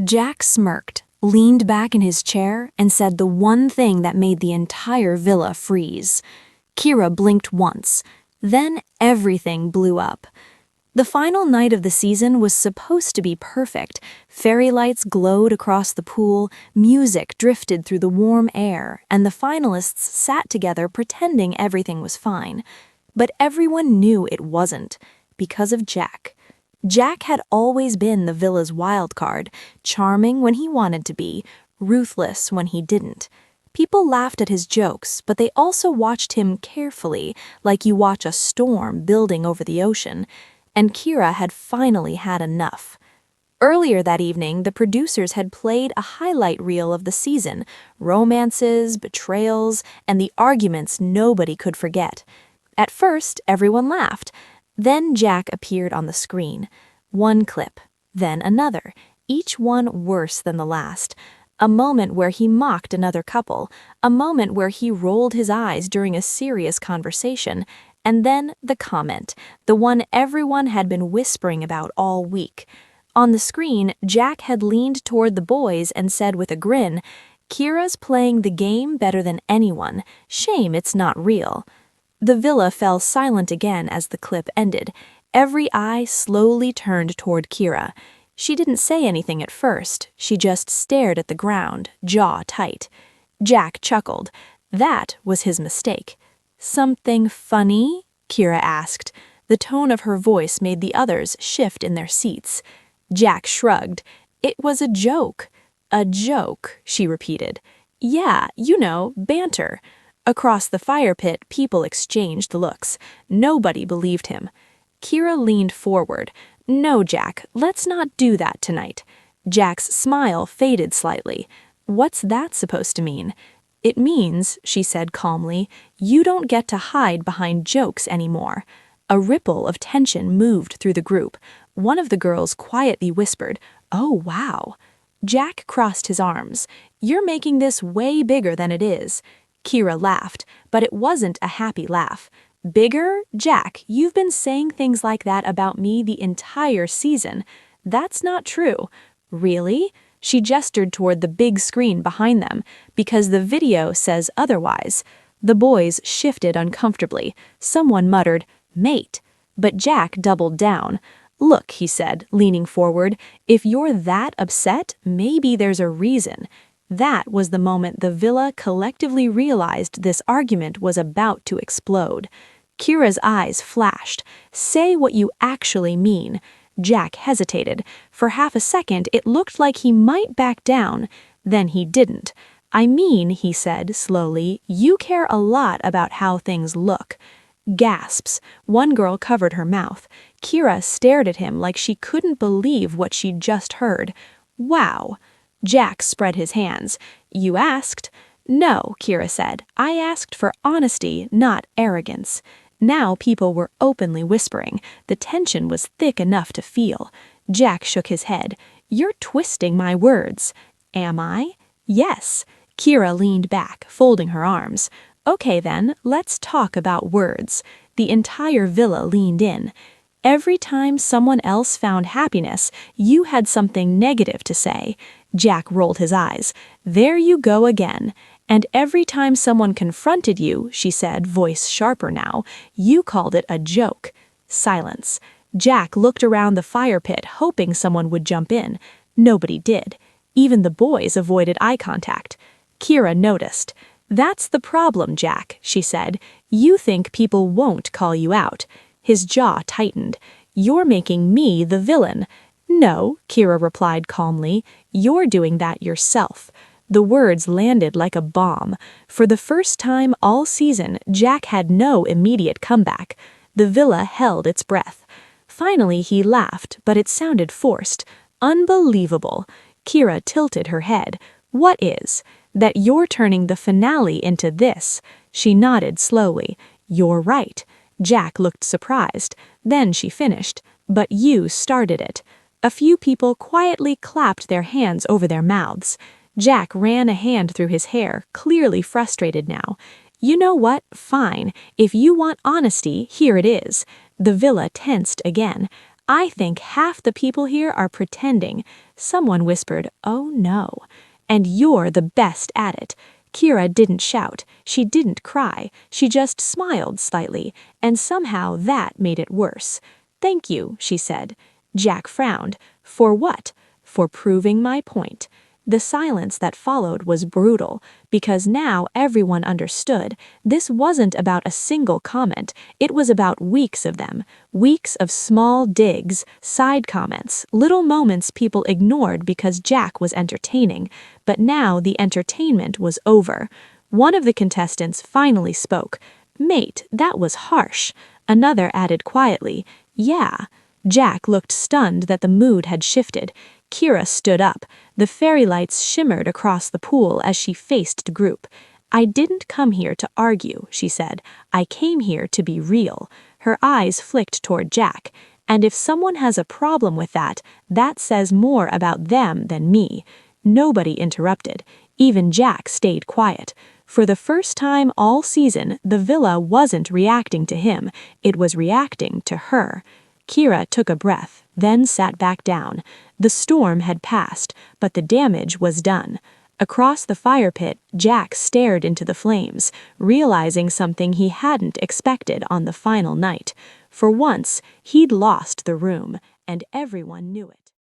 Jack smirked, leaned back in his chair, and said the one thing that made the entire villa freeze. Kyra blinked once. Then everything blew up. The final night of the season was supposed to be perfect. Fairy lights glowed across the pool, music drifted through the warm air, and the finalists sat together pretending everything was fine. But everyone knew it wasn't, because of Jack. Jack had always been the villa's wild card, charming when he wanted to be, ruthless when he didn't. People laughed at his jokes, but they also watched him carefully, like you watch a storm building over the ocean. And Kyra had finally had enough. Earlier that evening, the producers had played a highlight reel of the season, romances, betrayals, and the arguments nobody could forget. At first, everyone laughed. Then Jack appeared on the screen. One clip, then another, each one worse than the last. A moment where he mocked another couple, a moment where he rolled his eyes during a serious conversation, and then the comment, the one everyone had been whispering about all week. On the screen, Jack had leaned toward the boys and said with a grin, "Kyra's playing the game better than anyone. Shame it's not real." The villa fell silent again as the clip ended. Every eye slowly turned toward Kyra. She didn't say anything at first. She just stared at the ground, jaw tight. Jack chuckled. That was his mistake. "Something funny?" Kyra asked. The tone of her voice made the others shift in their seats. Jack shrugged. "It was a joke." "A joke," she repeated. "Yeah, you know, banter." Across the fire pit, people exchanged looks. Nobody believed him. Kyra leaned forward. "No, Jack, let's not do that tonight." Jack's smile faded slightly. "What's that supposed to mean?" "It means," she said calmly, "you don't get to hide behind jokes anymore." A ripple of tension moved through the group. One of the girls quietly whispered, "Oh, wow." Jack crossed his arms. "You're making this way bigger than it is." Kyra laughed, but it wasn't a happy laugh. "Bigger? Jack, you've been saying things like that about me the entire season." "That's not true." "Really?" She gestured toward the big screen behind them, "because the video says otherwise." The boys shifted uncomfortably. Someone muttered, "Mate." But Jack doubled down. "Look," he said, leaning forward, "if you're that upset, maybe there's a reason." That was the moment the villa collectively realized this argument was about to explode. Kyra's eyes flashed. "Say what you actually mean." Jack hesitated. For half a second, it looked like he might back down. Then he didn't. "I mean," he said slowly, "you care a lot about how things look." Gasps. One girl covered her mouth. Kyra stared at him like she couldn't believe what she'd just heard. "Wow." Jack spread his hands. "You asked." "No," Kyra said. "I asked for honesty, not arrogance." Now people were openly whispering. The tension was thick enough to feel. Jack shook his head. "You're twisting my words." "Am I?" "Yes." Kyra leaned back, folding her arms. "Okay then, let's talk about words." The entire villa leaned in. "Every time someone else found happiness, you had something negative to say." Jack rolled his eyes. "There you go again." "And every time someone confronted you," she said, voice sharper now, "you called it a joke." Silence. Jack looked around the fire pit, hoping someone would jump in. Nobody did. Even the boys avoided eye contact. Kyra noticed. "That's the problem, Jack," she said. "You think people won't call you out." His jaw tightened. "You're making me the villain." "No," Kyra replied calmly. "You're doing that yourself." The words landed like a bomb. For the first time all season, Jack had no immediate comeback. The villa held its breath. Finally he laughed, but it sounded forced. "Unbelievable." Kyra tilted her head. "What is?" "That you're turning the finale into this." She nodded slowly. "You're right." Jack looked surprised. Then she finished. "But you started it." A few people quietly clapped their hands over their mouths. Jack ran a hand through his hair, clearly frustrated now. "You know what? Fine. If you want honesty, here it is." The villa tensed again. I think half the people here are pretending. Someone whispered, "Oh no." And you're the best at it. Kyra didn't shout, she didn't cry, she just smiled slightly, and somehow that made it worse. "Thank you," she said. Jack frowned. For what? For proving my point. The silence that followed was brutal, because now everyone understood this wasn't about a single comment, it was about weeks of them, weeks of small digs, side comments, little moments people ignored because Jack was entertaining, but now the entertainment was over. One of the contestants finally spoke. "Mate, that was harsh." Another added quietly, "Yeah." Jack looked stunned that the mood had shifted. Kyra stood up. The fairy lights shimmered across the pool as she faced the group. "I didn't come here to argue," she said. "I came here to be real." Her eyes flicked toward Jack. "And if someone has a problem with that, that says more about them than me." Nobody interrupted. Even Jack stayed quiet. For the first time all season, the villa wasn't reacting to him. It was reacting to her. Kyra took a breath, then sat back down. The storm had passed, but the damage was done. Across the fire pit, Jack stared into the flames, realizing something he hadn't expected on the final night. For once, he'd lost the room, and everyone knew it.